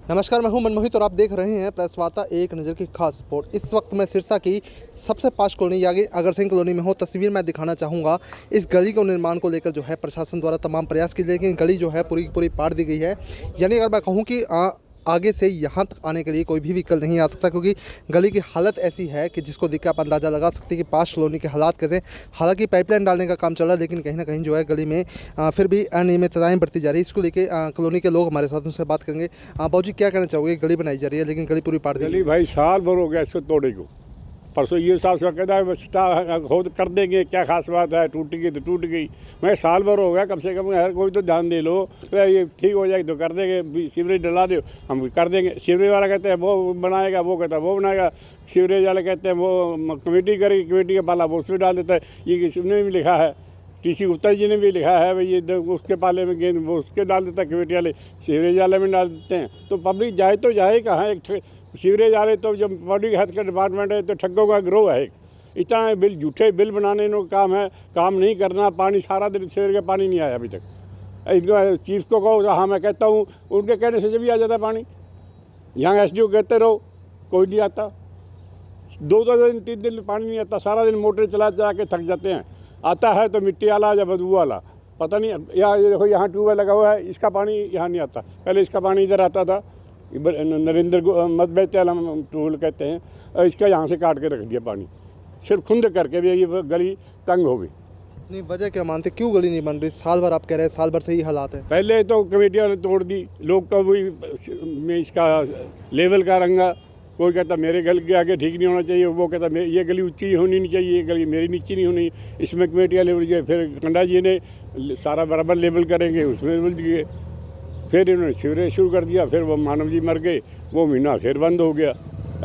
नमस्कार, मैं हूं मनमोहित और आप देख रहे हैं प्रेस वार्ता एक नज़र की खास रिपोर्ट। इस वक्त मैं सिरसा की सबसे पास कॉलोनी यानी अग्रसेन कॉलोनी में हूं। तस्वीर मैं दिखाना चाहूँगा। इस गली को निर्माण को लेकर जो है प्रशासन द्वारा तमाम प्रयास किए, लेकिन गली जो है पूरी की पूरी पाड़ दी गई है। यानी अगर मैं कहूँ कि आगे से यहाँ तक आने के लिए कोई भी व्हीकल नहीं आ सकता, क्योंकि गली की हालत ऐसी है कि जिसको देख के आप अंदाज़ा लगा सकते हैं कि पास कॉलोनी के हालात कैसे। हालांकि पाइपलाइन डालने का काम चल रहा है, लेकिन कहीं ना कहीं जो है गली में फिर भी अनियमितताएं बढ़ती जा रही है। इसको लेके कॉलोनी के लोग हमारे साथ, उनसे बात करेंगे। बाबूजी, क्या कहना चाहोगे? गली बनाई जा रही है लेकिन गली पूरी पाड़ दी गली भाई साल भर हो गया इसको तोड़े को। परसों ये साहब से कहता है स्टार खोद कर देंगे, क्या खास बात है, टूटेगी तो टूट गई। मैं साल भर हो गया, कम से कम हर कोई तो ध्यान दे लो, तो ये ठीक हो जाएगी तो कर देंगे। सीवरेज डला दो, हम कर देंगे। सीवरेज वाला कहते हैं वो बनाएगा, वो कहता है वो बनाएगा। सीवरेज वाले कहते हैं वो कमेटी करेगी, कमेटी का पाला वो उसमें डाल देता है। ये किसने भी लिखा है, टीसी गुप्ता जी ने भी लिखा है भाई, ये उसके पाले में गेंद वो उसके डाल देता है, कमेटी वाले सीवरेज वाले में डाल देते हैं। तो पब्लिक जाए तो जाए कहाँ? एक सीवरेज वाले तो जब पब्लिक हेल्थ का डिपार्टमेंट है तो ठग्गों का गिरोह है। इतना बिल, झूठे बिल बनाने का काम है, काम नहीं करना। पानी सारा दिन सीवरेज का पानी नहीं आया अभी तक। चीफ को कहो, हाँ मैं कहता हूँ, उनके कहने से जब भी आ जाता पानी। यहाँ एसडीओ कहते रहो, कोई नहीं आता। दो दिन 3 दिन पानी नहीं आता, सारा दिन मोटर चला के थक जाते हैं। आता है तो मिट्टी वाला या बदबू वाला, पता नहीं। यहाँ देखो, यहाँ ट्यूबवेल लगा हुआ है, इसका पानी यहाँ नहीं आता। पहले इसका पानी इधर आता था, नरेंद्र मत टूल कहते हैं, और इसका यहाँ से काट के रख दिया पानी, सिर्फ खुंद करके भी ये गली तंग हो गई। नहीं, वजह क्या मानते, क्यों गली नहीं बन रही? साल भर आप कह रहे हैं, साल भर से ही हालात है। पहले तो कमेटी वाले तोड़ दी, लोग का वही में इसका लेवल का रंगा। कोई कहता मेरे गली के आगे ठीक नहीं होना चाहिए, वो कहता ये गली ऊंची होनी नहीं चाहिए, ये गली मेरी नीची नहीं होनी, इसमें कमेटी वाले उलझ गए। फिर कंडा जी ने सारा बराबर लेवल करेंगे, उसमें उलझ गए। फिर इन्होंने सीवरेज शुरू कर दिया, फिर वो मानव जी मर गए, वो महीना फिर बंद हो गया।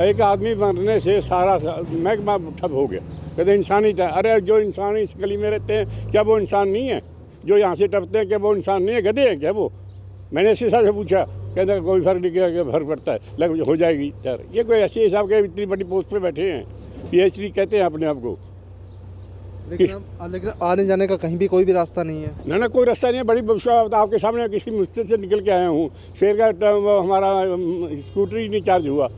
एक आदमी मरने से सारा महकमा ठप हो गया। कहते इंसान ही था। अरे जो इंसान इस गली में रहते हैं, क्या वो इंसान नहीं है? जो यहाँ से टपते हैं, क्या वो इंसान नहीं है? गधे हैं क्या वो? मैंने इसी हिसाब से पूछा, कहते कोई फर्क नहीं, क्या फर्क पड़ता है, लग हो जाएगी यार। ये कोई ऐसे हिसाब के इतनी बड़ी पोस्ट पे बैठे हैं, पीएचडी कहते हैं अपने आप को। लेकिन आने जाने का कहीं भी कोई भी रास्ता नहीं है। ना कोई रास्ता नहीं है। बड़ी विश्वास आपके सामने किसी मुश्किल से निकल के आया हूँ। शेर का हमारा स्कूटर ही नहीं चार्ज हुआ,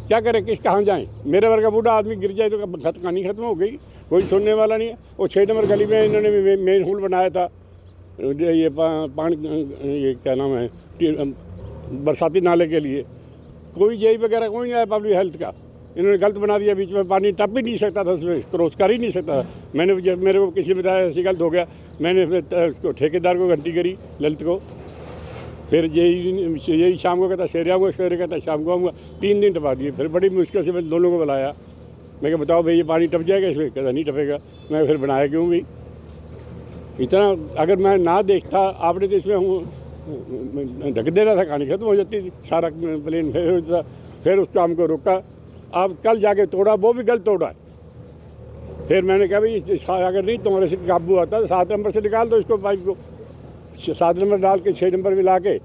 क्या करें, कहाँ जाएँ? मेरे वर्ग का बूढ़ा आदमी गिर जाए तो कहानी खत्म हो गई, कोई सुनने वाला नहीं है। वो 6 नंबर गली में इन्होंने मेन होल बनाया था, ये पानी, ये क्या नाम है, बरसाती नाले के लिए। कोई जेई वगैरह कोई नहीं आया पब्लिक हेल्थ का। इन्होंने गलत बना दिया, बीच में पानी टप भी नहीं सकता था, उसमें क्रॉस कर ही नहीं सकता था। मैंने जब मेरे को किसी ने बताया ऐसी गलत हो गया, मैंने फिर उसको ठेकेदार को घंटी करी, ललित को। फिर यही शाम को कहता शेर आऊँगा, शेर कहता शाम को आऊँगा। 3 दिन टपा दिए। फिर बड़ी मुश्किल से मैंने दोनों को बुलाया, मैं कहा बताओ भाई ये पानी टप जाएगा इसमें? कहता नहीं टपेगा। मैं फिर बनाया क्यों भी इतना? अगर मैं ना देखता, आपने तो इसमें ढक देना था, कहानी खत्म हो जाती थी, सारा प्लेन फिर उस काम को रोका। अब कल जाके तोड़ा, वो भी गलत तोड़ा है। फिर मैंने कहा भाई अगर नहीं तुम्हारे से काबू आता तो 7 नंबर से निकाल दो इसको, पाइप को 7 नंबर डाल के 6 नंबर मिला के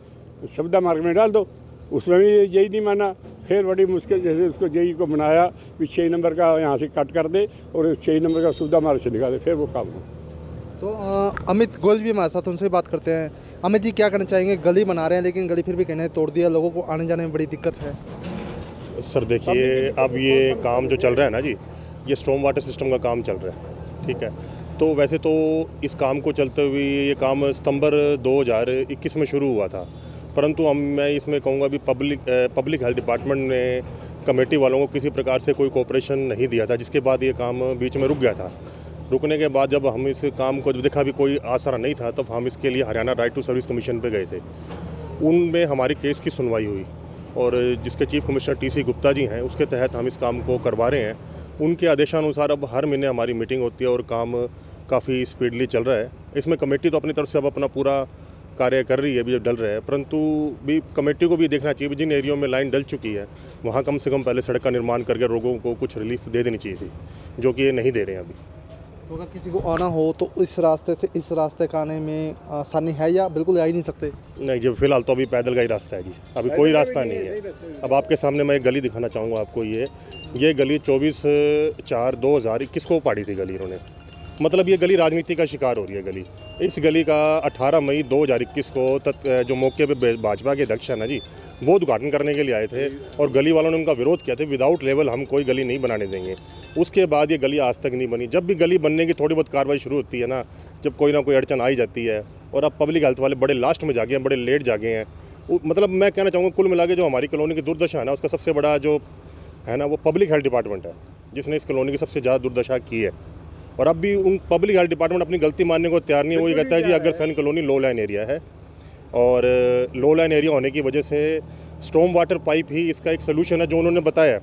सब्दा मार्ग में डाल दो। उसमें भी यही नहीं माना। फिर बड़ी मुश्किल जैसे उसको जेई को बनाया कि 6 नंबर का यहाँ से कट कर दे और 6 नंबर का सब्दा मार्ग से निकाल दे, फिर वो काम हो। तो अमित गोयल भी हमारे साथ, उनसे बात करते हैं। अमित जी, क्या कहना चाहेंगे? गली बना रहे हैं लेकिन गली फिर भी कहने तोड़ दिया, लोगों को आने जाने में बड़ी दिक्कत है। सर देखिए, अब ये काम जो चल रहा है ना जी, ये स्टॉर्म वाटर सिस्टम का काम चल रहा है, ठीक है। तो वैसे तो इस काम को चलते हुए ये काम सितंबर 2021 में शुरू हुआ था, परंतु मैं इसमें कहूँगा भी पब्लिक हेल्थ डिपार्टमेंट ने कमेटी वालों को किसी प्रकार से कोई कोऑपरेशन नहीं दिया था, जिसके बाद ये काम बीच में रुक गया था। रुकने के बाद जब हम इस काम को देखा भी कोई आसरा नहीं था, तब हम इसके लिए Haryana right to service commission पे गए थे। उनमें हमारी केस की सुनवाई हुई और जिसके chief commissioner TC Gupta ji हैं, उसके तहत हम इस काम को करवा रहे हैं। उनके आदेशानुसार अब हर महीने हमारी मीटिंग होती है और काम काफ़ी स्पीडली चल रहा है। इसमें कमेटी तो अपनी तरफ से अब अपना पूरा कार्य कर रही है, अभी जब डल रहा है, परंतु भी कमेटी को भी देखना चाहिए जिन एरियो में लाइन डल चुकी है वहाँ कम से कम पहले सड़क का निर्माण करके लोगों को कुछ रिलीफ दे देनी चाहिए थी, जो कि ये नहीं दे रहे हैं अभी। तो अगर किसी को आना हो तो इस रास्ते से इस रास्ते का आने में आसानी है या बिल्कुल आ ही नहीं सकते? नहीं, जब फिलहाल तो अभी पैदल का ही रास्ता है जी, अभी कोई रास्ता नहीं है। अब आपके सामने मैं एक गली दिखाना चाहूँगा आपको। ये गली 24/4/2021 को पाड़ी थी गली इन्होंने। मतलब ये गली राजनीति का शिकार हो रही है गली। इस गली का 18 मई 2021 को जो मौके पे भाजपा के अध्यक्ष हैं ना जी, वो उद्घाटन करने के लिए आए थे और गली वालों ने उनका विरोध किया था, विदाउट लेवल हम कोई गली नहीं बनाने देंगे। उसके बाद ये गली आज तक नहीं बनी। जब भी गली बनने की थोड़ी बहुत कार्रवाई शुरू होती है ना, जब कोई ना कोई अड़चन आई जाती है, और अब पब्लिक हेल्थ वाले बड़े लास्ट में जागे हैं, बड़े लेट जागे हैं। मतलब मैं कहना चाहूँगा कुल मिला के जो हमारी कॉलोनी की दुर्दशा है ना, उसका सबसे बड़ा जो है ना वो पब्लिक हेल्थ डिपार्टमेंट है, जिसने इस कॉलोनी की सबसे ज़्यादा दुर्दशा की है। और अब भी उन पब्लिक हेल्थ डिपार्टमेंट अपनी गलती मानने को तैयार नहीं है। वही कहता है जी अग्रसेन कॉलोनी लो लाइन एरिया है, और लो लाइन एरिया होने की वजह से स्टॉर्म वाटर पाइप ही इसका एक सोल्यूशन है जो उन्होंने बताया।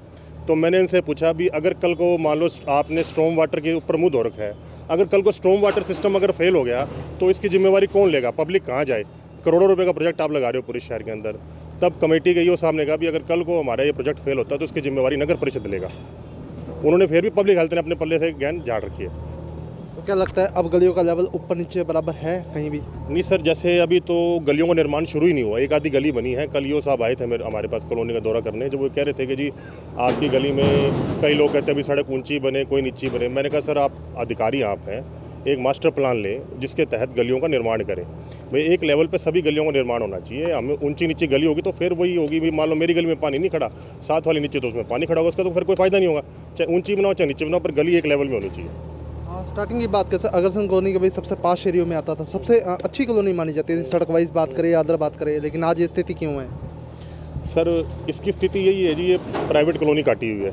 तो मैंने इनसे पूछा भी अगर कल को मान लो आपने स्टॉर्म वाटर के ऊपर मुँह धो रखा है, अगर कल को स्टॉर्म वाटर सिस्टम अगर फेल हो गया तो इसकी जिम्मेवारी कौन लेगा, पब्लिक कहाँ जाए? करोड़ों रुपए का प्रोजेक्ट आप लगा रहे हो पूरे शहर के अंदर। तब कमेटी गई और सामने कहा भी अगर कल को हमारा ये प्रोजेक्ट फेल होता है तो उसकी जिम्मेवारी नगर परिषद लेगा। उन्होंने फिर भी पब्लिक हेल्थ ने अपने पल्ले से ज्ञान झाड़ रखी है। तो क्या लगता है अब गलियों का लेवल ऊपर नीचे बराबर है कहीं भी? नहीं सर, जैसे अभी तो गलियों का निर्माण शुरू ही नहीं हुआ, एक आधी गली बनी है। कल यो साहब आए थे हमारे पास कॉलोनी का दौरा करने, जो वो कह रहे थे कि जी आपकी गली में कई लोग कहते हैं अभी सड़क ऊंची बने, कोई नीची बने। मैंने कहा सर आप अधिकारी आप हैं, एक मास्टर प्लान लें जिसके तहत गलियों का निर्माण करें। भाई एक लेवल पे सभी गलियों का निर्माण होना चाहिए। हमें ऊंची नीची गली होगी तो फिर वही होगी भी, मान लो मेरी गली में पानी नहीं खड़ा, साथ वाली नीचे तो उसमें पानी खड़ा होगा, उसका तो फिर कोई फायदा नहीं होगा। चाहे ऊंची बनाओ चाहे नीचे बनाओ, पर गली एक लेवल में होनी चाहिए। हाँ, स्टार्टिंग की बात करें अग्रसेन कॉलोनी के भाई सबसे पास एरियो में आता था, सबसे अच्छी कॉलोनी मानी जाती थी, सड़क वाइज बात करें या अदर बात करें, लेकिन आज ये स्थिति क्यों है? सर इसकी स्थिति यही है जी, ये प्राइवेट कॉलोनी काटी हुई है।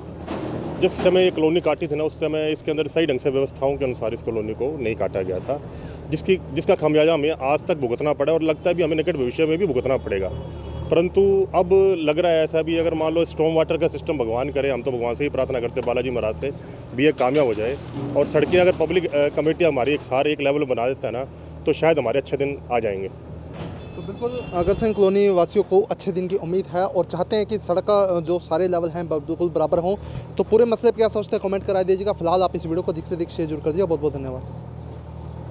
जिस समय ये कॉलोनी काटी थी ना, उस समय इसके अंदर सही ढंग से व्यवस्थाओं के अनुसार इस कॉलोनी को नहीं काटा गया था, जिसका खामियाजा हमें आज तक भुगतना पड़ा और लगता है भी हमें निकट भविष्य में भी भुगतना पड़ेगा। परंतु अब लग रहा है ऐसा भी, अगर मान लो स्टॉर्म वाटर का सिस्टम भगवान करे, हम तो भगवान से ही प्रार्थना करते हैं बालाजी महाराज से भी ये कामयाब हो जाए, और सड़कें अगर पब्लिक कमेटी हमारी एक लेवल बना देता है ना, तो शायद हमारे अच्छे दिन आ जाएंगे। तो बिल्कुल अग्रसेन कॉलोनी वासियों को अच्छे दिन की उम्मीद है और चाहते हैं कि सड़क का जो सारे लेवल हैं बिल्कुल बराबर हों। तो पूरे मसले पर क्या सोचते हैं कमेंट करा दीजिएगा। फिलहाल आप इस वीडियो को अधिक से अधिक शेयर जरूर कर दीजिए। बहुत बहुत धन्यवाद।